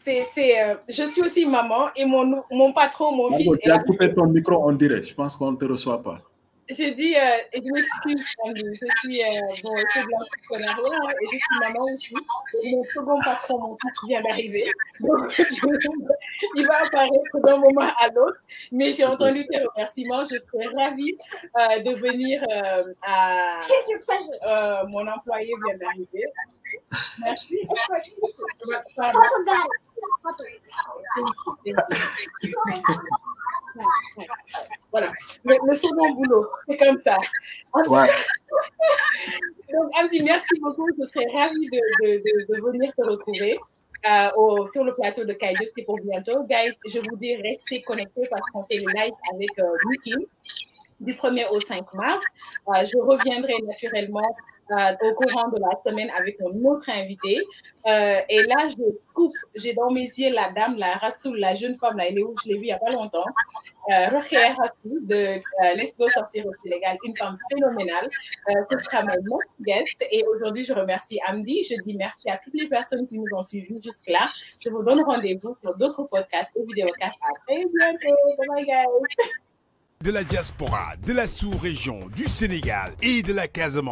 [SPEAKER 1] Je suis aussi maman et mon patron, mon
[SPEAKER 2] Margot,
[SPEAKER 1] fils...
[SPEAKER 2] Tu as coupé ton micro, on dirait. Je pense qu'on ne te reçoit pas.
[SPEAKER 1] Je dis, et je m'excuse, je suis bon, c'est de l'entrepreneuriat et je suis maman aussi. Et mon second patron, mon fils, vient d'arriver. Donc, il va apparaître d'un moment à l'autre. Mais j'ai entendu tes remerciements. Je serais ravie de venir mon employé vient d'arriver. Merci. Voilà, le second boulot, c'est comme ça. Ouais. Donc, Amdi, merci beaucoup. Je serais ravie de venir te retrouver sur le plateau de Kaijob. C'est pour bientôt. Guys, je vous dis, restez connectés parce qu'on fait le live avec Nikin du 1er au 5 mars. Je reviendrai naturellement au courant de la semaine avec un autre invité. Et là, je coupe, j'ai dans mes yeux la dame, la Rassoul, la jeune femme, là, elle est où? Je l'ai vue il n'y a pas longtemps. Rokhaya Rassoul de Let's Go Sortir au Sénégal, une femme phénoménale. Ce sera ma guest. Et aujourd'hui, je remercie Amdi. Je dis merci à toutes les personnes qui nous ont suivis jusque-là. Je vous donne rendez-vous sur d'autres podcasts et vidéocasts. À très bientôt. Bye, guys.
[SPEAKER 3] De la diaspora, de la sous-région, du Sénégal et de la Casamance.